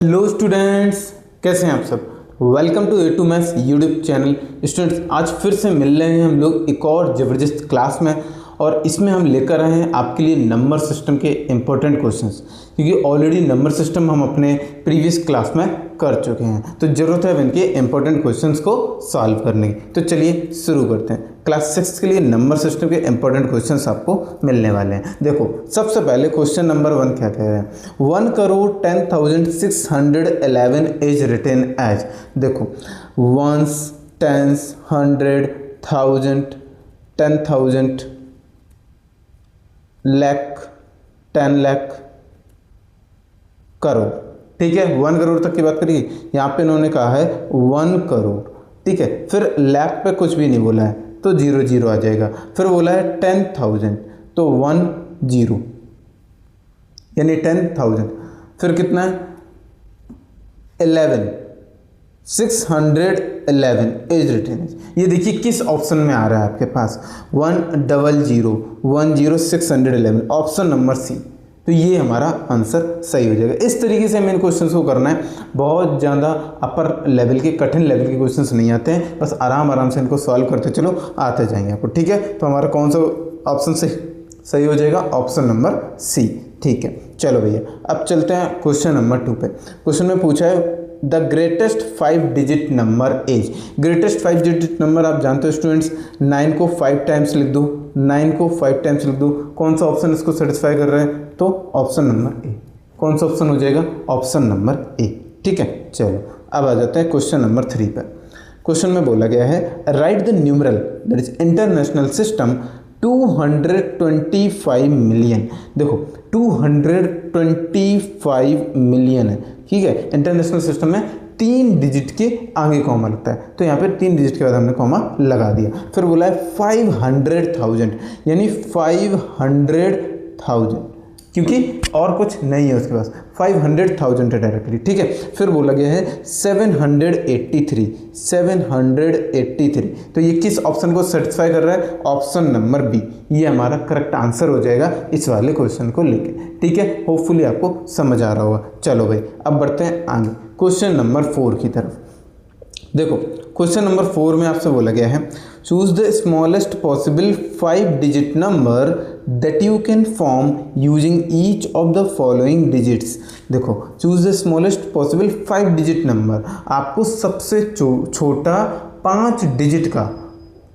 Hello students, कैसे हैं आप सब। Welcome to A2 maths YouTube channel. Students, आज फिर से मिल रहे हैं हम लोग एक और ज़बरदस्त क्लास में, और इसमें हम लेकर आए हैं आपके लिए नंबर सिस्टम के इम्पोर्टेंट क्वेश्चंस, क्योंकि ऑलरेडी नंबर सिस्टम हम अपने प्रीवियस क्लास में कर चुके हैं, तो ज़रूरत है अब इनके इम्पोर्टेंट क्वेश्चंस को सॉल्व करने की। तो चलिए शुरू करते हैं। क्लास 6 के लिए नंबर सिस्टम के इंपॉर्टेंट क्वेश्चंस आपको मिलने वाले हैं। देखो, सबसे पहले क्वेश्चन नंबर 1 क्या कह रहे हैं। 1,10,611 इज रिटेन एज। देखो, वंस, टेंस, 100, 1000, 10,000, लाख, 10 लाख, करोड़। ठीक है, 1 करोड़ तक की बात करिए। यहाँ पे इन्होंने कहा है 1 करोड़। ठीक है, फिर लाख पे कुछ भी नहीं बोला है तो 0 0 आ जाएगा। फिर बोला है 10,000 तो 1 0 यानी 10,000। फिर कितना है 11, 611 इज रिटेन। ये देखिए किस ऑप्शन में आ रहा है आपके पास, 100 611, ऑप्शन नंबर सी। तो ये हमारा आंसर सही हो जाएगा। इस तरीके से हमें इन क्वेश्चंस को करना है। बहुत ज़्यादा अपर लेवल के, कठिन लेवल के क्वेश्चंस नहीं आते हैं, बस आराम आराम से इनको सॉल्व करते चलो, आते जाएंगे आपको। ठीक है, तो हमारा कौन सा ऑप्शन सही हो जाएगा, ऑप्शन नंबर सी। ठीक है, चलो भैया अब चलते हैं क्वेश्चन नंबर 2 पे। क्वेश्चन में पूछा है the greatest 5 digit number is. Greatest 5 digit number आप जानते हो स्टूडेंट्स, 9 को 5 टाइम्स लिख दो, 9 को 5 टाइम्स लिख दो। कौन सा ऑप्शन इसको सेटिस्फाई कर रहा है, तो ऑप्शन नंबर ए। कौन सा ऑप्शन हो जाएगा, ऑप्शन नंबर ए। ठीक है, चलो अब आ जाते हैं क्वेश्चन नंबर 3 पर। क्वेश्चन में बोला गया है right the numeral that is international system 225 million. देखो 225 मिलियन है। ठीक है, इंटरनेशनल सिस्टम में 3 डिजिट के आगे कॉमा लगता है, तो यहाँ पे 3 डिजिट के बाद हमने कॉमा लगा दिया। फिर बोला है 500,000 यानी 500,000, क्योंकि और कुछ नहीं है उसके पास, 500,000 है डायरेक्टली। ठीक है, फिर बोला गया है 783। तो ये किस ऑप्शन को सेटिस्फाई कर रहा है, ऑप्शन नंबर बी। ये हमारा करेक्ट आंसर हो जाएगा इस वाले क्वेश्चन को लेके। ठीक है, होपफुली आपको समझ आ रहा होगा। चलो भाई अब बढ़ते हैं आगे क्वेश्चन नंबर 4 की तरफ। देखो क्वेश्चन नंबर 4 में आपसे बोला गया है choose the smallest possible 5 digit number that you can form using each of the following digits. देखो, choose the smallest possible 5 digit number, आपको सबसे छोटा 5 डिजिट का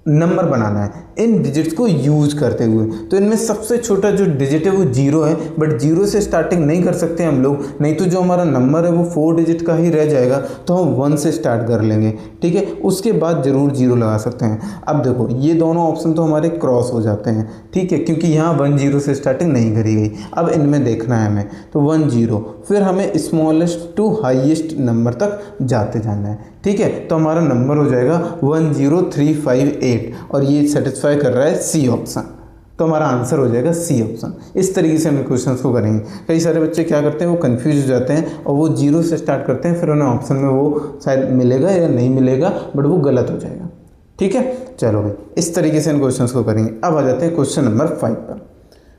नंबर बनाना है इन डिजिट्स को यूज करते हुए। तो इनमें सबसे छोटा जो डिजिट है वो 0 है, बट 0 से स्टार्टिंग नहीं कर सकते हम लोग, नहीं तो जो हमारा नंबर है वो 4 डिजिट का ही रह जाएगा, तो हम 1 से स्टार्ट कर लेंगे। ठीक है, उसके बाद जरूर 0 लगा सकते हैं। अब देखो ये दोनों ऑप्शन तो हमारे क्रॉस हो जाते हैं। ठीक है, क्योंकि यहाँ 1 0 से स्टार्टिंग नहीं करी गई। अब इनमें देखना है हमें, तो 1 0, फिर हमें स्मॉलेस्ट टू हाईएस्ट नंबर तक जाते जाना है। ठीक है, तो हमारा नंबर हो जाएगा 10358, और ये सेटिस्फाई कर रहा है सी ऑप्शन, तो हमारा आंसर हो जाएगा सी ऑप्शन। इस तरीके से हम क्वेश्चंस को करेंगे। कई सारे बच्चे क्या करते हैं, वो कंफ्यूज हो जाते हैं और वो 0 से स्टार्ट करते हैं, फिर उन्हें ऑप्शन में वो शायद मिलेगा या नहीं मिलेगा, बट वो गलत हो जाएगा। ठीक है, चलो भाई इस तरीके से इन क्वेश्चंस को करेंगे। अब आ जाते हैं क्वेश्चन नंबर 5 पर।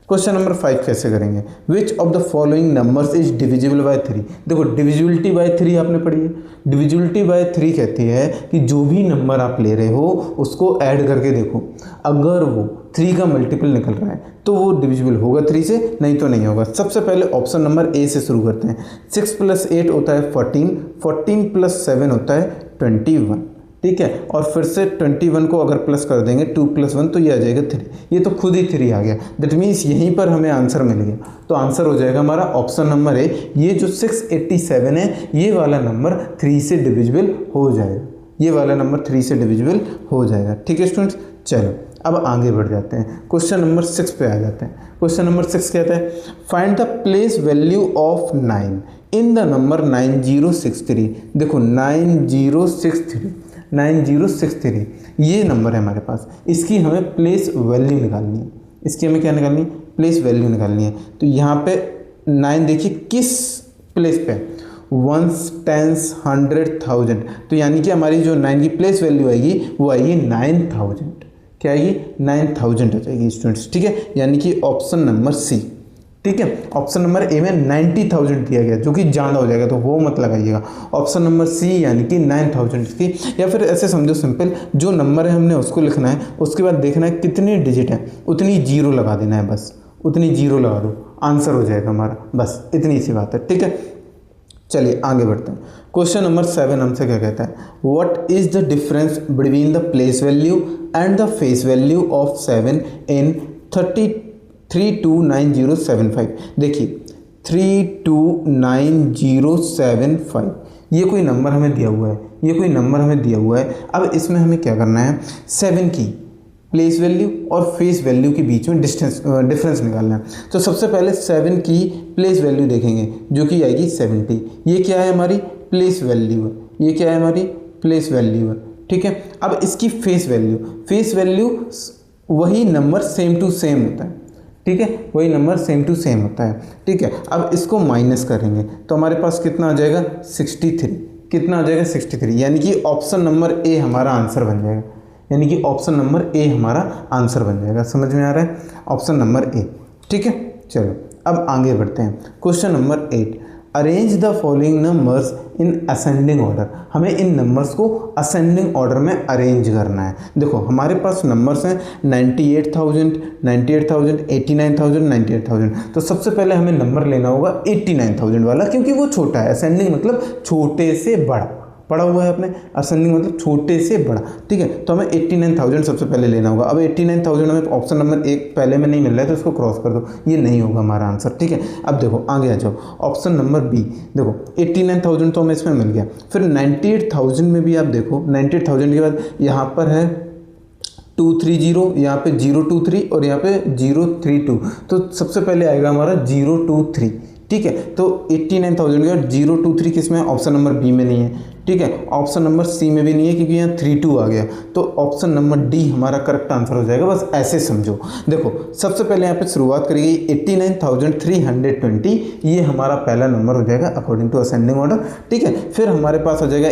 क्वेश्चन नंबर 5 कैसे करेंगे, विच of the following numbers is divisible bye 3। देखो डिविजिबिलिटी बाय 3 आपने पढ़ी है। डिविजिबिलिटी बाय 3 कहती है कि जो भी नंबर आप ले रहे हो उसको ऐड करके देखो, अगर वो 3 का मल्टीपल निकल रहा है तो वो डिविजिबल होगा 3 से, नहीं तो नहीं होगा। सबसे पहले ऑप्शन नंबर ए से शुरू करते हैं। 6 + 8 होता है 14, 14 + 7 होता है 21। ठीक है, और फिर से 21 को अगर प्लस कर देंगे 2 + 1 तो ये आ जाएगा 3। ये तो खुद ही 3 आ गया, दैट मीन्स यहीं पर हमें आंसर मिल गया। तो आंसर हो जाएगा हमारा ऑप्शन नंबर ए। ये जो 687 है ये वाला नंबर 3 से डिविजिबल हो जाएगा, ये वाला नंबर 3 से डिविजिबल हो जाएगा। ठीक है स्टूडेंट्स, चलो अब आगे बढ़ जाते हैं, क्वेश्चन नंबर 6 पे आ जाते हैं। क्वेश्चन नंबर 6 कहता है find the place value of 9 in the number 9063। देखो 9063 ये नंबर है हमारे पास, इसकी हमें प्लेस वैल्यू निकालनी है। इसकी हमें क्या निकालनी है, प्लेस वैल्यू निकालनी है। तो यहाँ पे 9 देखिए किस प्लेस पे, 1s, 10s, 100, 1000, तो यानी कि हमारी जो 9 की प्लेस वैल्यू आएगी वो आएगी 9000। क्या आएगी, 9000 आ जाएगी स्टूडेंट्स। ठीक है, यानी कि ऑप्शन नंबर सी। ठीक है। ऑप्शन नंबर ए में 90,000 दिया गया जो कि ज़्यादा हो जाएगा, तो वो मत लगाइएगा। ऑप्शन नंबर सी यानी कि 9,000 की, या फिर ऐसे समझो सिंपल, जो नंबर है हमने उसको लिखना है, उसके बाद देखना है कितने डिजिट है, उतनी जीरो लगा देना है, बस उतनी जीरो लगा दो, आंसर हो जाएगा हमारा, बस इतनी सी बात है। ठीक है, चलिए आगे बढ़ते हैं। क्वेश्चन नंबर 7 हमसे क्या कहता है, what is the difference between the place value and the face value of 7 इन 329075। देखिए 329075 ये कोई नंबर हमें दिया हुआ है, ये कोई नंबर हमें दिया हुआ है। अब इसमें हमें क्या करना है, 7 की प्लेस वैल्यू और फेस वैल्यू के बीच में डिफरेंस निकालना है। तो सबसे पहले 7 की प्लेस वैल्यू देखेंगे जो कि आएगी 70। ये क्या है, हमारी प्लेस वैल्यू है, ये क्या है, हमारी प्लेस वैल्यू है। ठीक है, अब इसकी फेस वैल्यू वही नंबर सेम टू सेम होता है। ठीक है, वही नंबर सेम टू सेम होता है। ठीक है, अब इसको माइनस करेंगे तो हमारे पास कितना आ जाएगा, 63। कितना आ जाएगा, 63, यानी कि ऑप्शन नंबर ए हमारा आंसर बन जाएगा, यानी कि ऑप्शन नंबर ए हमारा आंसर बन जाएगा। समझ में आ रहा है, ऑप्शन नंबर ए। ठीक है, चलो अब आगे बढ़ते हैं। Question number 8, arrange the following numbers in ascending order. हमें इन नंबर्स को असेंडिंग ऑर्डर में अरेंज करना है। देखो हमारे पास नंबर्स हैं 98,000, 89,000, 98,000। तो सबसे पहले हमें नंबर लेना होगा 89,000 वाला, क्योंकि वो छोटा है। असेंडिंग मतलब छोटे से बड़ा, पढ़ा हुआ है आपने, असेंडिंग मतलब छोटे से बड़ा। ठीक है, तो हमें 89,000 सबसे पहले लेना होगा। अब 89,000 हमें ऑप्शन नंबर 1 पहले में नहीं मिल रहा है तो इसको क्रॉस कर दो, ये नहीं होगा हमारा आंसर। ठीक है, अब देखो आगे आ जाओ, ऑप्शन नंबर बी। देखो 89,000 तो हमें इसमें मिल गया, फिर 98,000 में भी आप देखो 98,000 के बाद यहाँ पर है 230, यहाँ पे 023 और यहाँ पे 032। तो सबसे पहले आएगा हमारा 023। ठीक है, तो 89,000 के बाद 023 किस में है, ऑप्शन नंबर बी में नहीं है। ठीक है, ऑप्शन नंबर सी में भी नहीं है क्योंकि यहाँ 32 आ गया, तो ऑप्शन नंबर डी हमारा करेक्ट आंसर हो जाएगा। बस ऐसे समझो। देखो सबसे पहले यहाँ पे शुरुआत करेगी 89,320, ये हमारा पहला नंबर हो जाएगा अकॉर्डिंग टू असेंडिंग ऑर्डर। ठीक है, फिर हमारे पास आ जाएगा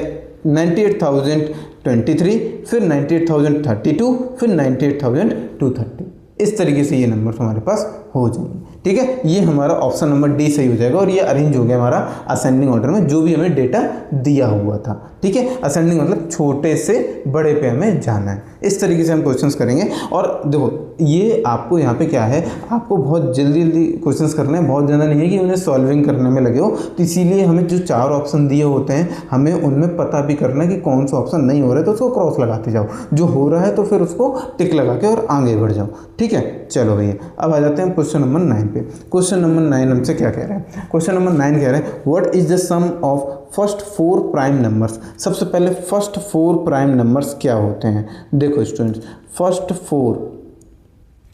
98,023, फिर 98,032, फिर 98,230। इस तरीके से ये नंबर हमारे पास हो जाएंगे। ठीक है, ये हमारा ऑप्शन नंबर डी सही हो जाएगा और ये अरेंज हो गया हमारा असेंडिंग ऑर्डर में जो भी हमें डेटा दिया हुआ था। ठीक है, असेंडिंग मतलब छोटे से बड़े पे हमें जाना है। इस तरीके से हम क्वेश्चंस करेंगे। और देखो ये आपको यहाँ पे क्या है, आपको बहुत जल्दी क्वेश्चंस करने हैं, बहुत ज़्यादा नहीं है कि उन्हें सॉल्विंग करने में लगे हो। तो इसीलिए हमें जो 4 ऑप्शन दिए होते हैं हमें उनमें पता भी करना है कि कौन सा ऑप्शन नहीं हो रहा है तो उसको क्रॉस लगाते जाओ, जो हो रहा है तो फिर उसको टिक लगा के और आगे बढ़ जाओ। ठीक है, चलो भैया अब आ जाते हैं क्वेश्चन नंबर 9 पे। क्वेश्चन नंबर 9 हमसे क्या कह रहा है, क्वेश्चन नंबर 9 कह रहा है what is the sum of first 4 prime numbers. सबसे पहले फर्स्ट 4 प्राइम नंबर्स क्या होते हैं। देखो students, first 4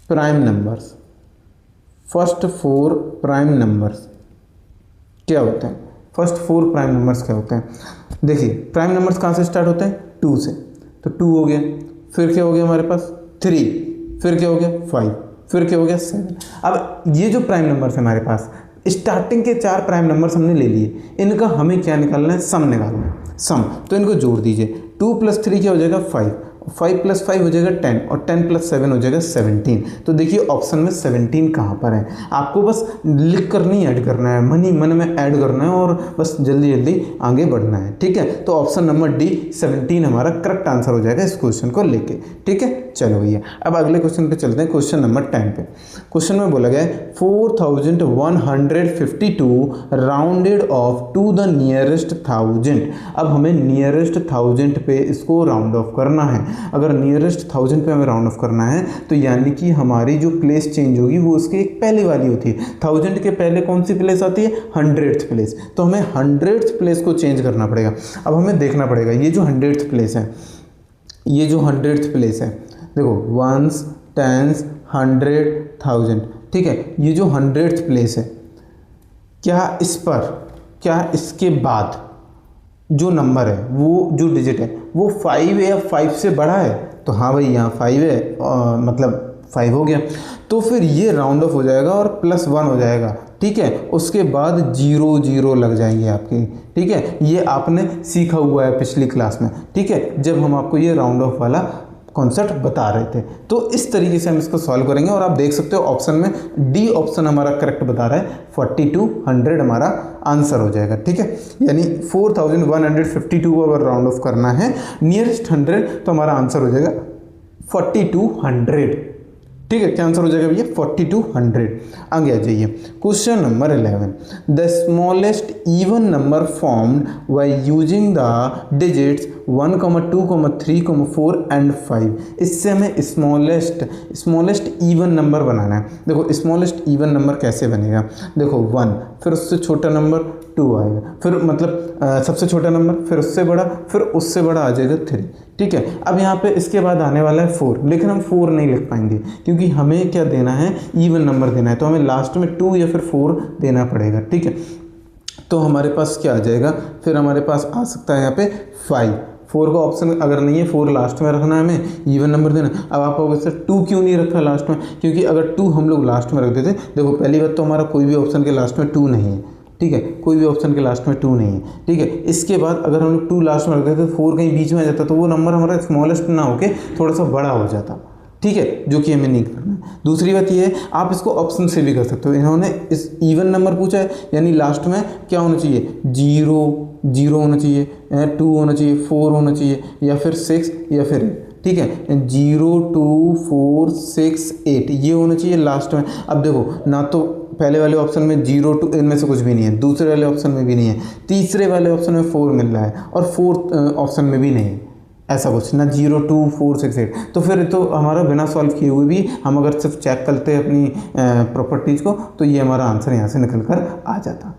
prime numbers, first 4 prime numbers क्या होते हैं, फर्स्ट 4 प्राइम नंबर्स क्या होते हैं। देखिए प्राइम नंबर्स कहाँ से स्टार्ट होते हैं, 2 से, तो 2 हो गया, फिर क्या हो गया हमारे पास 3, फिर क्या हो गया 5, फिर क्या हो गया 7। अब ये जो प्राइम नंबर्स है हमारे पास, स्टार्टिंग के 4 प्राइम नंबर्स हमने ले लिए, इनका हमें क्या निकालना है, सम निकालना है, सम। तो इनको जोड़ दीजिए, 2 + 3 क्या हो जाएगा 5, 5 + 5 हो जाएगा 10 और 10 + 7 हो जाएगा 17। तो देखिए ऑप्शन में 17 कहाँ पर है, आपको बस लिख कर नहीं ऐड करना है, मन ही मन में ऐड करना है और बस जल्दी जल्दी आगे बढ़ना है। ठीक है, तो ऑप्शन नंबर डी 17 हमारा करेक्ट आंसर हो जाएगा इस क्वेश्चन को लेके। ठीक है, चलो भैया अब अगले क्वेश्चन पे चलते हैं, क्वेश्चन नंबर 10 पे। क्वेश्चन में बोला गया है 4152 rounded off to the nearest 1000। अब हमें नियरेस्ट 1000 पे इसको राउंड ऑफ करना है। अगर नियरेस्ट 1000 पे हमें राउंड ऑफ करना है तो यानी कि हमारी जो प्लेस चेंज होगी वो उसकी एक पहले वाली होती है। 1000 के पहले कौन सी प्लेस आती है, 100th प्लेस, तो हमें 100th प्लेस को चेंज करना पड़ेगा। अब हमें देखना पड़ेगा ये जो 100th प्लेस है, ये जो 100th प्लेस है, देखो 1s 10s 100 1000। ठीक है, ये जो 100th प्लेस है, क्या इस पर, क्या इसके बाद जो नंबर है, वो जो डिजिट है वो 5 है या 5 से बड़ा है, तो हाँ भाई यहाँ 5 है, मतलब 5 हो गया, तो फिर ये राउंड ऑफ हो जाएगा और +1 हो जाएगा। ठीक है, उसके बाद 0 0 लग जाएंगे आपके। ठीक है, ये आपने सीखा हुआ है पिछली क्लास में। ठीक है, जब हम आपको ये राउंड ऑफ वाला कॉन्सेप्ट बता रहे थे। तो इस तरीके से हम इसको सॉल्व करेंगे और आप देख सकते हो ऑप्शन में डी ऑप्शन हमारा करेक्ट बता रहा है, 4200 हमारा आंसर हो जाएगा। ठीक है, यानी 4152 को अगर राउंड ऑफ करना है नियरेस्ट 100 तो हमारा आंसर हो जाएगा 4200। ठीक है, क्या आंसर हो जाएगा भैया 4200। आगे आ जाइए, question number 11, the smallest even number formed by using the digits 1, 2, 3, 4 and 5। इससे हमें स्मॉलेस्ट इवन नंबर बनाना है। देखो स्मॉलेस्ट इवन नंबर कैसे बनेगा, देखो 1, फिर उससे छोटा नंबर 2 आएगा, फिर मतलब सबसे छोटा नंबर, फिर उससे बड़ा, फिर उससे बड़ा आ जाएगा 3। ठीक है, अब यहाँ पे इसके बाद आने वाला है 4, लेकिन हम 4 नहीं लिख पाएंगे क्योंकि हमें क्या देना है, इवन नंबर देना है, तो हमें लास्ट में 2 या फिर 4 देना पड़ेगा। ठीक है, तो हमारे पास क्या आ जाएगा, फिर हमारे पास आ सकता है यहाँ पे 5। 4 का ऑप्शन अगर नहीं है, 4 लास्ट में रखना है, हमें इवन नंबर देना। अब आप कहोगे सर 2 क्यों नहीं रखा लास्ट में, क्योंकि अगर 2 हम लोग लास्ट में रख देते, देखो पहली बात तो हमारा कोई भी ऑप्शन के लास्ट में 2 नहीं है। ठीक है, कोई भी ऑप्शन के लास्ट में 2 नहीं है। ठीक है, इसके बाद अगर हम लोग 2 लास्ट में रख देते तो 4 कहीं बीच में आ जाता, तो वो नंबर हमारा स्मॉलेस्ट ना होके थोड़ा सा बड़ा हो जाता। ठीक है, जो कि हमें नहीं करना है। दूसरी बात ये है, आप इसको ऑप्शन से भी कर सकते हो। इन्होंने इस इवन नंबर पूछा है, यानी लास्ट में क्या होना चाहिए, 0 होना चाहिए, 2 होना चाहिए, 4 होना चाहिए, या फिर 6 या फिर 8। ठीक है, 0, 2, 4, 6, 8 ये होना चाहिए लास्ट में। अब देखो ना तो पहले वाले ऑप्शन में 0, 2 इनमें से कुछ भी नहीं है, दूसरे वाले ऑप्शन में भी नहीं है, तीसरे वाले ऑप्शन में 4 मिल रहा है और फोर्थ ऑप्शन में भी नहीं है, ऐसा कुछ ना 0, 2, 4, 6, 8। तो फिर तो हमारा बिना सॉल्व किए हुए भी हम अगर सिर्फ चेक करते हैं अपनी प्रॉपर्टीज़ को, तो ये हमारा आंसर यहाँ से निकल कर आ जाता।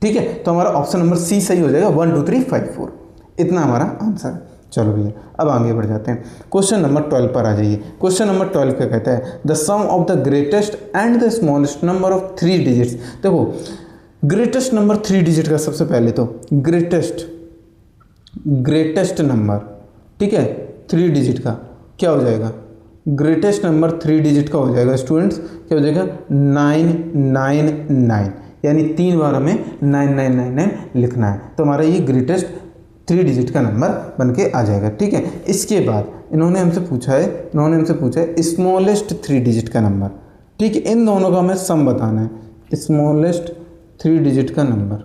ठीक है, तो हमारा ऑप्शन नंबर सी सही हो जाएगा, 1, 2, 3, 5, 4 इतना हमारा आंसर है। चलो भैया अब आगे बढ़ जाते हैं, क्वेश्चन नंबर 12 पर आ जाइए। क्वेश्चन नंबर 12 क्या कहता है, the sum of the greatest and the smallest number of 3 digits. देखो ग्रेटेस्ट नंबर 3 डिजिट का, सबसे पहले तो ग्रेटेस्ट नंबर, ठीक है 3 डिजिट का क्या हो जाएगा, ग्रेटेस्ट नंबर 3 डिजिट का हो जाएगा स्टूडेंट्स, क्या हो जाएगा 999, यानी 3 बार हमें 9999 लिखना है, तो हमारा ये ग्रेटेस्ट 3 डिजिट का नंबर बन के आ जाएगा। ठीक है, इसके बाद इन्होंने हमसे पूछा है स्मॉलेस्ट 3 डिजिट का नंबर। ठीक है, इन दोनों का हमें सम बताना है, स्मॉलेस्ट 3 डिजिट का नंबर,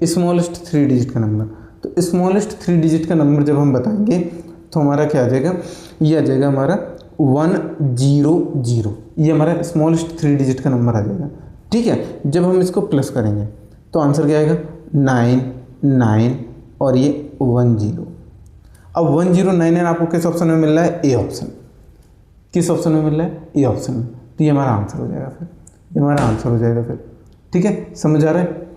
स्मॉलेस्ट 3 डिजिट का नंबर। तो स्मॉलेस्ट 3 डिजिट का नंबर जब हम बताएंगे तो हमारा क्या आ जाएगा, ये आ जाएगा हमारा 100, ये हमारा स्मॉलेस्ट 3 डिजिट का नंबर आ जाएगा। ठीक है, जब हम इसको प्लस करेंगे तो आंसर क्या आएगा 9 और ये 10। अब 1099 आपको किस ऑप्शन में मिल रहा है, ए ऑप्शन। किस ऑप्शन में मिल रहा है, ए ऑप्शन में, तो ये हमारा आंसर हो जाएगा फिर, ये हमारा आंसर हो जाएगा फिर। ठीक है, समझ आ रहा है,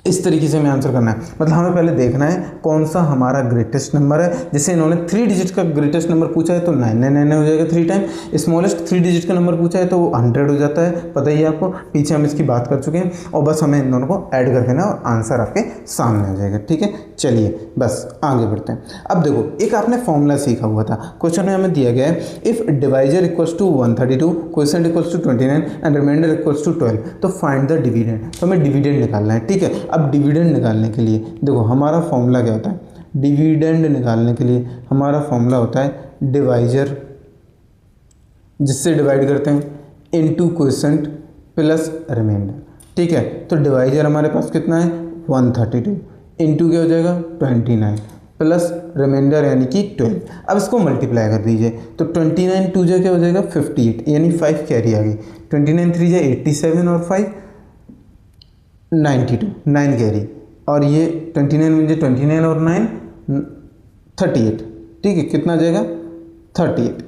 इस तरीके से हमें आंसर करना है। मतलब हमें पहले देखना है कौन सा हमारा ग्रेटेस्ट नंबर है। जैसे इन्होंने 3 डिजिट का ग्रेटेस्ट नंबर पूछा है तो 999 हो जाएगा 3 टाइम, स्मॉलेस्ट 3 डिजिट का नंबर पूछा है तो वो 100 हो जाता है, पता ही है आपको, पीछे हम इसकी बात कर चुके हैं। और बस हमें इन दोनों को ऐड कर देना और आंसर आपके सामने आ जाएगा। ठीक है, चलिए बस आगे बढ़ते हैं। अब देखो एक आपने फॉर्मूला सीखा हुआ था, क्वेश्चन में हमें दिया गया है if divisor equals to 132, question equals to 29 and reminder equals to 12, तो फाइंड द डिविडेंड। तो हमें डिविडेंड निकालना है। ठीक है, अब डिविडेंड निकालने के लिए देखो हमारा फॉर्मूला क्या होता है, डिविडेंड निकालने के लिए हमारा फॉर्मूला होता है डिवाइजर, जिससे डिवाइड करते हैं, इनटू क्वोशेंट प्लस रिमाइंडर। ठीक है, तो डिवाइजर हमारे पास कितना है 132, इनटू क्या हो जाएगा 29 प्लस रिमाइंडर यानी कि 12। अब इसको मल्टीप्लाई कर दीजिए तो 29 2 क्या हो जाएगा 58, यानी 5 कैरी आ गई, 29 3 87 और 5 92, 9 कैरी, और ये 29 में 29 और 9 38। ठीक है, कितना जाएगा 38।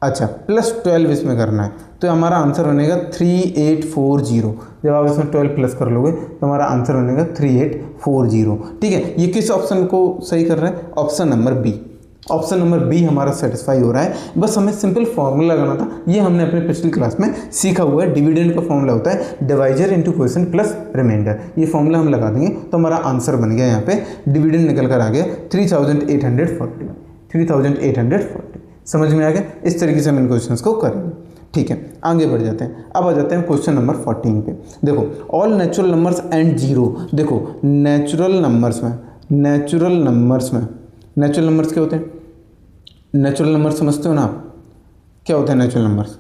अच्छा, प्लस 12 इसमें करना है तो हमारा आंसर बनेगा 3840। जब आप इसमें 12 प्लस कर लोगे तो हमारा आंसर बनेगा 3840। ठीक है, ये किस ऑप्शन को सही कर रहा है, option number B. Option number B हमारा सेटिस्फाई हो रहा है। बस हमें सिंपल फॉर्मूला लगाना था, ये हमने अपने पिछली क्लास में सीखा हुआ है। डिविडेंड का फॉर्मूला होता है divisor into quotient plus reminder. ये फॉर्मूला हम लगा देंगे तो हमारा आंसर बन गया, यहाँ पे डिविडेंड निकल कर आ गया 3840। समझ में आ गया, इस तरीके से हम इन क्वेश्चंस को करेंगे। ठीक है, आगे बढ़ जाते हैं। अब आ जाते हैं क्वेश्चन नंबर 14 पे। देखो all natural numbers and zero. देखो नेचुरल नंबर्स में नेचुरल नंबर्स क्या होते हैं, नेचुरल नंबर समझते हो ना आप, क्या होता है नेचुरल नंबर्स?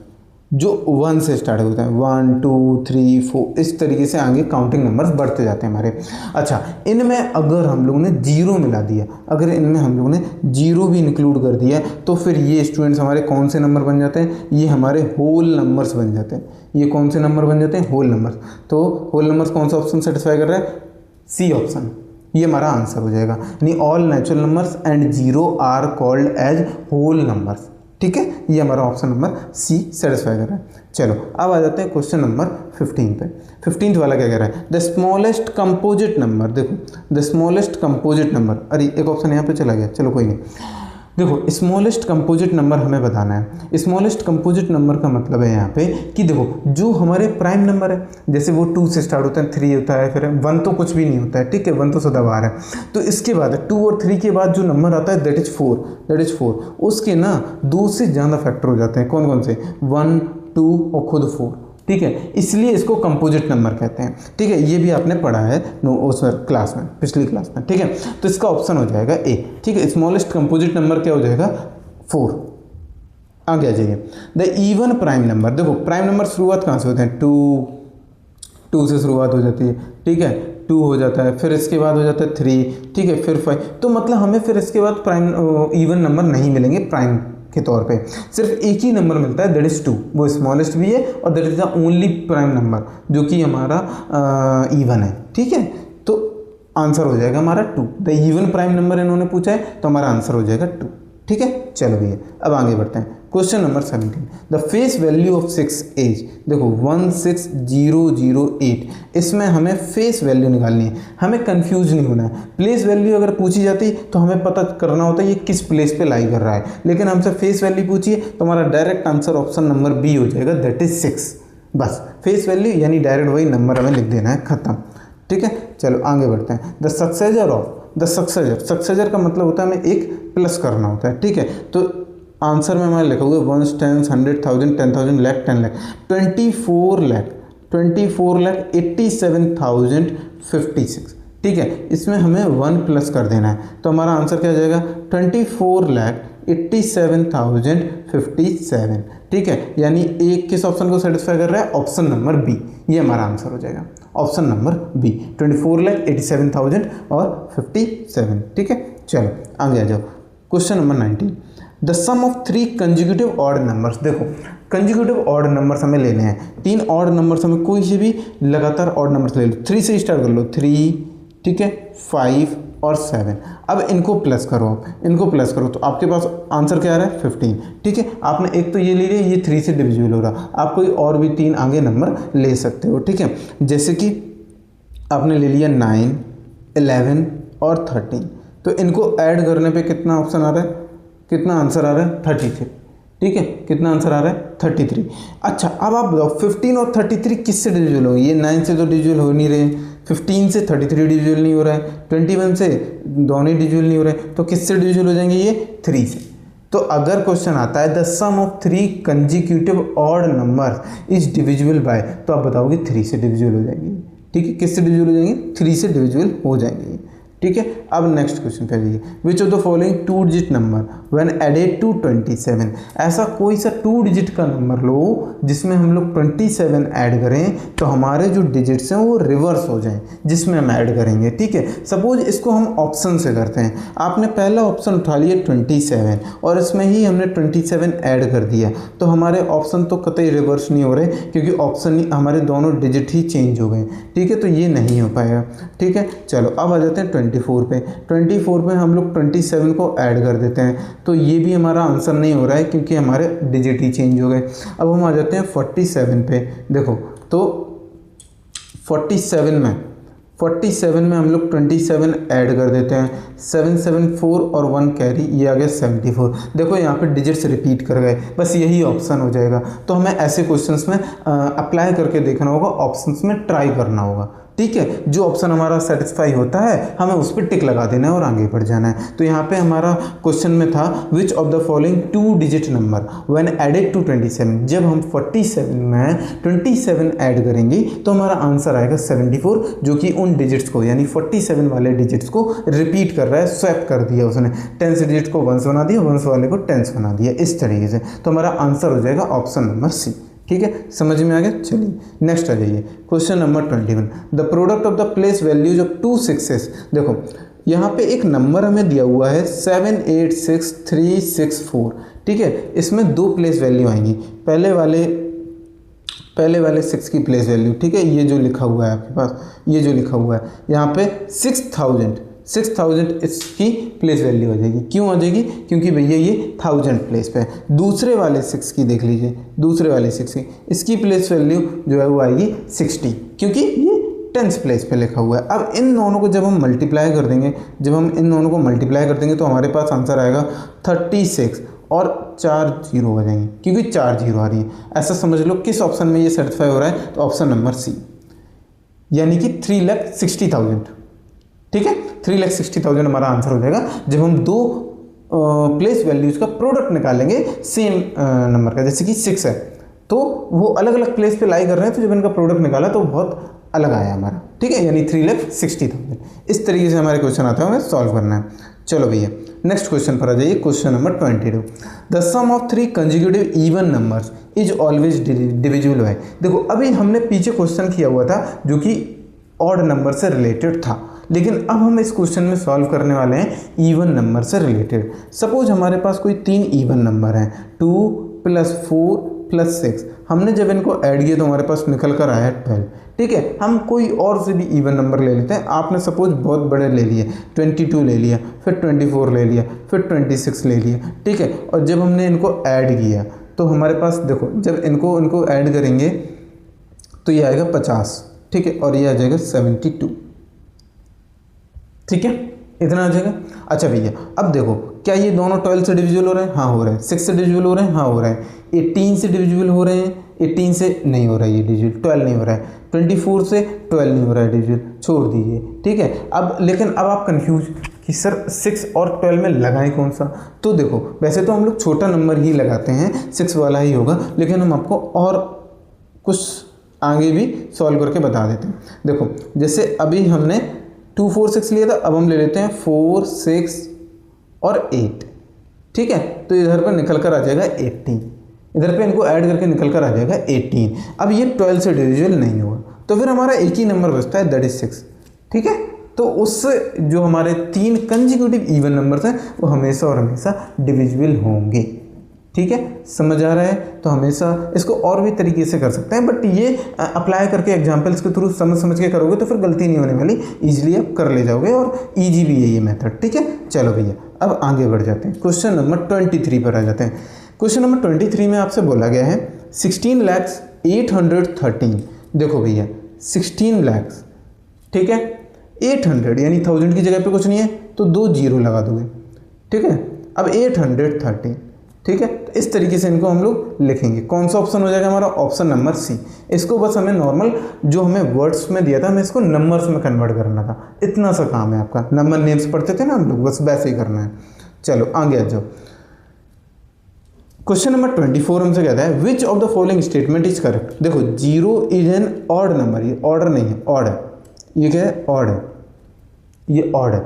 जो 1 से स्टार्ट होता है, 1 2 3 4 इस तरीके से आगे काउंटिंग नंबर्स बढ़ते जाते हैं हमारे। अच्छा, इनमें अगर हम लोगों ने जीरो मिला दिया, अगर इनमें हम लोगों ने जीरो भी इंक्लूड कर दिया, तो फिर ये स्टूडेंट्स हमारे कौन से नंबर बन जाते हैं? ये हमारे होल नंबर्स बन जाते हैं। ये कौन से नंबर बन जाते हैं? Whole numbers. तो होल नंबर्स कौन सा ऑप्शन सेटिस्फाई कर रहा है? C option. ये हमारा आंसर हो जाएगा, यानी all natural numbers and zero are called as whole numbers. ठीक है, ये हमारा ऑप्शन नंबर सी सेटिस्फाई कर रहा है। चलो अब आ जाते हैं क्वेश्चन नंबर 15 पे। 15th वाला क्या कह रहा है? The smallest composite number. देखो द स्मॉलेस्ट कंपोजिट नंबर, अरे एक ऑप्शन यहाँ पे चला गया, चलो कोई नहीं। देखो स्मॉलेस्ट कंपोजिट नंबर हमें बताना है। स्मॉलेस्ट कंपोजिट नंबर का मतलब है यहाँ पे कि देखो जो हमारे प्राइम नंबर है, जैसे वो 2 से स्टार्ट होता है, 3 होता है, फिर 1 तो कुछ भी नहीं होता है, ठीक है, 1 तो सदाबहार है। तो इसके बाद 2 और 3 के बाद जो नंबर आता है दैट इज 4, उसके ना 2 से ज़्यादा फैक्टर हो जाते हैं। कौन कौन से? 1 2 और खुद 4, ठीक है, इसलिए इसको कंपोजिट नंबर कहते हैं। ठीक है, ये भी आपने पढ़ा है उस क्लास में, पिछली क्लास में। ठीक है, तो इसका ऑप्शन हो जाएगा ए। ठीक है, स्मॉलेस्ट कंपोजिट नंबर क्या हो जाएगा? 4। आगे आ जाइए, द इवन प्राइम नंबर। देखो प्राइम नंबर शुरुआत कहाँ से होते हैं? 2 से शुरुआत हो जाती है, ठीक है, 2 हो जाता है, फिर इसके बाद हो जाता है 3, ठीक है, फिर 5। तो मतलब हमें फिर इसके बाद प्राइम इवन नंबर नहीं मिलेंगे प्राइम के तौर पे, सिर्फ एक ही नंबर मिलता है दैट इज 2, वो स्मॉलेस्ट भी है और that is the only prime number जो कि हमारा इवन है। ठीक है, तो आंसर हो जाएगा हमारा 2। द इवन प्राइम नंबर इन्होंने पूछा है तो हमारा आंसर हो जाएगा 2। ठीक है, चलो भैया अब आगे बढ़ते हैं। Question number 17, the face value of 6 as. देखो 16008, इसमें हमें फेस वैल्यू निकालनी है, हमें कंफ्यूज नहीं होना है। प्लेस वैल्यू अगर पूछी जाती तो हमें पता करना होता है ये किस प्लेस पे लाई कर रहा है, लेकिन हमसे फेस वैल्यू पूछिए तो हमारा direct answer option number B हो जाएगा, दैट इज 6। बस फेस वैल्यू यानी डायरेक्ट वही नंबर हमें लिख देना है, खत्म। ठीक है, चलो आगे बढ़ते हैं। The successor of, the successor का मतलब होता है हमें एक प्लस करना होता है। ठीक है, तो आंसर में हमारे लिखा हुआ 1 10 100,000 10,000 लाख 10 लाख 24,87,056। ठीक है, इसमें हमें 1 प्लस कर देना है तो हमारा आंसर क्या हो जाएगा? 24,87,057। ठीक है, यानी एक किस ऑप्शन को सेटिस्फाई कर रहा है? ऑप्शन नंबर बी, ये हमारा आंसर हो जाएगा, ऑप्शन नंबर बी, 24,87,000 और 57। ठीक है, चलो आगे आ जाओ। Question number 19, the sum of 3 consecutive odd numbers. देखो कंजिक्यूटिव ऑड नंबर्स हमें लेने हैं, 3 ऑड नंबर्स हमें कोई से भी लगातार ऑड नंबर्स ले लो। 3 से स्टार्ट कर लो, 3, ठीक है, 5 और 7। अब इनको प्लस करो, इनको प्लस करो तो आपके पास आंसर क्या आ रहा है? 15। ठीक है, आपने एक तो ये ले लिया, ये 3 से डिविजिबल हो रहा, आप कोई और भी 3 आगे नंबर ले सकते हो। ठीक है, जैसे कि आपने ले लिया 9, 11 और 13, तो इनको ऐड करने पे कितना ऑप्शन आ रहा है? कितना आंसर आ रहा है? 33। ठीक है, कितना आंसर आ रहा है? 33। अच्छा अब आप बताओ 15 और 33 किससे डिविजिबल होंगे? ये 9 से तो डिविजिबल हो नहीं रहे, 15 से 33 डिविजिबल नहीं हो रहा है, 21 से दोनों डिविजिबल नहीं हो रहे, तो किससे डिविजिबल हो जाएंगे? ये 3 से। तो अगर क्वेश्चन आता है the sum of 3 consecutive odd numbers is divisible by, तो आप बताओगे 3 से डिविजिबल हो जाएंगे। ठीक है, किससे डिविजिबल हो जाएंगे? 3 से डिविजिबल हो जाएंगे। ठीक है, अब नेक्स्ट क्वेश्चन पे जाइए। Which of the following 2 digit number when added to 27। ऐसा कोई सा 2 डिजिट का नंबर लो जिसमें हम लोग 27 ऐड करें तो हमारे जो डिजिट्स हैं वो रिवर्स हो जाएं जिसमें हम ऐड करेंगे। ठीक है, सपोज इसको हम ऑप्शन से करते हैं। आपने पहला ऑप्शन उठा लिया 27 और इसमें ही हमने 27 ऐड कर दिया, तो हमारे ऑप्शन तो कतई रिवर्स नहीं हो रहे क्योंकि ऑप्शन हमारे दोनों डिजिट ही चेंज हो गए। ठीक है, तो ये नहीं हो पाएगा। ठीक है, चलो अब आ जाते हैं 24 पे। 24 पे हम लोग 27 को ऐड कर देते हैं, तो ये भी हमारा आंसर नहीं हो रहा है क्योंकि हमारे डिजिट ही चेंज हो गए। अब हम आ जाते हैं 47 पे। देखो तो 47 में हम लोग 27 ऐड कर देते हैं, 7 7 4 और 1 कैरी, ये आ गया 74। देखो यहाँ पे डिजिट्स रिपीट कर गए, बस यही ऑप्शन हो जाएगा। तो हमें ऐसे क्वेश्चंस में अप्लाई करके देखना होगा, ऑप्शंस में ट्राई करना होगा। ठीक है, जो ऑप्शन हमारा सेटिस्फाई होता है हमें उस पर टिक लगा देना है और आगे बढ़ जाना है। तो यहाँ पे हमारा क्वेश्चन में था which of the following 2 digit number when added to 27, जब हम 47 में 27 ऐड करेंगे तो हमारा आंसर आएगा 74, जो कि उन डिजिट्स को यानी 47 वाले डिजिट्स को रिपीट कर रहा है, स्वैप कर दिया उसने, 10 डिजिट को 1 बना दिया, 1 वाले को 10 बना दिया, इस तरीके से। तो हमारा आंसर हो जाएगा ऑप्शन नंबर सी। ठीक है, समझ में आ गया। चलिए नेक्स्ट आ जाइए, question number 21, the product of the place values of 2 6s। देखो यहाँ पे एक नंबर हमें दिया हुआ है 786364, ठीक है, इसमें 2 प्लेस वैल्यू आएंगी, पहले वाले 6 की प्लेस वैल्यू, ठीक है, ये जो लिखा हुआ है आपके पास, ये जो लिखा हुआ है यहाँ पे 6000 इसकी प्लेस वैल्यू आ जाएगी। क्यों आ जाएगी? क्योंकि भैया ये 1000 प्लेस पे है। दूसरे वाले 6 की देख लीजिए, दूसरे वाले 6 की इसकी प्लेस वैल्यू जो है वो आएगी 60, क्योंकि ये 10th प्लेस पे लिखा हुआ है। अब इन दोनों को जब हम मल्टीप्लाई कर देंगे, तो हमारे पास आंसर आएगा 36 और 4 जीरो आ जाएंगे, क्योंकि 4 जीरो आ रही है। ऐसा समझ लो किस ऑप्शन में ये सेटिस्फाई हो रहा है, तो ऑप्शन नंबर सी, यानी कि 3,60,000। ठीक है, 3,60,000 हमारा आंसर हो जाएगा जब हम 2 प्लेस वैल्यूज का प्रोडक्ट निकालेंगे सेम नंबर का। जैसे कि 6 है तो वो अलग अलग प्लेस पे लाई कर रहे हैं, तो जब इनका प्रोडक्ट निकाला तो बहुत अलग आया हमारा। ठीक है, यानी 3,60,000। इस तरीके से हमारे क्वेश्चन आता है, हमें सॉल्व करना है। चलो भैया नेक्स्ट क्वेश्चन पर आ जाइए, question number 22, the sum of 3 consecutive even numbers is always divisible by. देखो अभी हमने पीछे क्वेश्चन किया हुआ था जो कि ऑड नंबर से रिलेटेड था, लेकिन अब हम इस क्वेश्चन में सॉल्व करने वाले हैं इवन नंबर से रिलेटेड। सपोज हमारे पास कोई 3 इवन नंबर हैं, 2 + 4 + 6। हमने जब इनको ऐड किया तो हमारे पास निकल कर आया 12। ठीक है, हम कोई और से भी इवन नंबर ले लेते हैं। आपने सपोज बहुत बड़े ले लिए, 22 ले लिया, फिर 24 ले लिया, फिर 26 ले लिया। ठीक है, और जब हमने इनको ऐड किया तो हमारे पास देखो, जब इनको ऐड करेंगे तो ये आएगा 50। ठीक है, और ये आ जाएगा 72। ठीक है, इतना आ जाएगा। अच्छा भैया अब देखो, क्या ये दोनों 12 से डिविजिबल हो रहे हैं? हाँ हो रहे हैं। 6 से डिविजिबल हो रहे हैं? हाँ हो रहे हैं। 18 से डिविजिबल हो रहे हैं? 18 से नहीं हो रहा है ये डिविजिबल, 12 नहीं हो रहा है। 24 से 12 नहीं हो रहा है डिविजिबल, छोड़ दीजिए। ठीक है, अब लेकिन अब आप कंफ्यूज कि सर 6 और 12 में लगाएं कौन सा? तो देखो वैसे तो हम लोग छोटा नंबर ही लगाते हैं, 6 वाला ही होगा, लेकिन हम आपको और कुछ आगे भी सॉल्व करके बता देते हैं। देखो जैसे अभी हमने 2 4 6 लिया था, अब हम ले लेते हैं 4 6 और 8। ठीक है, तो इधर पर निकल कर आ जाएगा 18, इधर पे इनको ऐड करके निकल कर आ जाएगा 18। अब ये 12 से डिविजिबल नहीं होगा, तो फिर हमारा एक ही नंबर बचता है, दैट इज 6। ठीक है, तो उससे जो हमारे 3 कंजिक्यूटिव इवन नंबर्स हैं वो हमेशा और हमेशा डिविजिबल होंगे। ठीक है, समझ आ रहा है? तो हमेशा इसको और भी तरीके से कर सकते हैं, बट ये अप्लाई करके एग्जांपल्स के थ्रू समझ के करोगे तो फिर गलती नहीं होने वाली, इजीली आप कर ले जाओगे और इजी भी है ये मेथड। ठीक है, चलो भैया अब आगे बढ़ जाते हैं, क्वेश्चन नंबर 23 पर आ जाते हैं। क्वेश्चन नंबर 23 में आपसे बोला गया है 16,813। देखो भैया 16 लाख, ठीक है, 800 यानी 1000 की जगह पे कुछ नहीं है तो 2 जीरो लगा दोगे। ठीक है, अब 813। ठीक है, तो इस तरीके से इनको हम लोग लिखेंगे। कौन सा ऑप्शन हो जाएगा हमारा? Option number C. इसको बस हमें नॉर्मल जो हमें वर्ड्स में दिया था, हमें इसको नंबर्स में कन्वर्ट करना था, इतना सा काम है आपका। नंबर नेम्स पढ़ते थे ना हम लोग, बस वैसे ही करना है। चलो आगे आ जाओ, क्वेश्चन नंबर 24 हमसे कहता है विच of the following statement is correct. देखो 0 इज एन ऑड नंबर, ये ऑर्डर नहीं है, ऑड है। ये क्या है? ऑड है, ये ऑड है,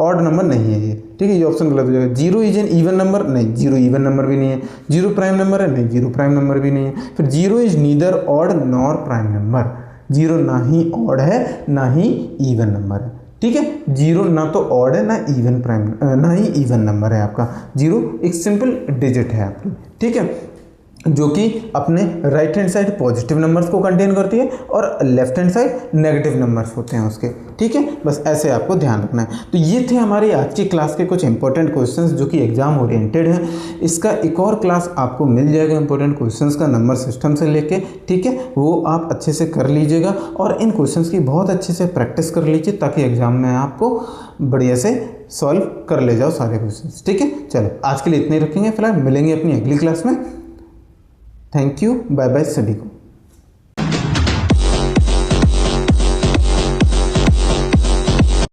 ऑड नंबर नहीं है ये। ठीक है, ये ऑप्शन गलत हो जाएगा। 0 इज एन इवन नंबर, नहीं 0 इवन नंबर भी नहीं है। 0 प्राइम नंबर है, नहीं 0 प्राइम नंबर भी नहीं है। फिर 0 is neither odd nor prime number, 0 ना ही ऑड है ना ही इवन नंबर है। ठीक है, 0 ना तो ऑड है ना इवन प्राइम ना ही इवन नंबर है आपका। 0 एक सिंपल डिजिट है आपकी। ठीक है, जो कि अपने right hand side positive numbers को कंटेन करती है और left hand side negative numbers होते हैं उसके। ठीक है, बस ऐसे आपको ध्यान रखना है। तो ये थे हमारी आज की क्लास के कुछ इंपॉर्टेंट क्वेश्चंस जो कि एग्जाम ओरिएंटेड है। इसका एक और क्लास आपको मिल जाएगा इंपॉर्टेंट क्वेश्चंस का नंबर सिस्टम से लेके। ठीक है, वो आप अच्छे से कर लीजिएगा और इन क्वेश्चंस की बहुत अच्छे से प्रैक्टिस कर लीजिए ताकि एग्जाम में आपको बढ़िया से सॉल्व कर ले जाओ सारे क्वेश्चंस। ठीक है, चलो आज के लिए इतने ही रखेंगे, फिलहाल मिलेंगे अपनी अगली क्लास में। थैंक यू, बाय बाय सभी को।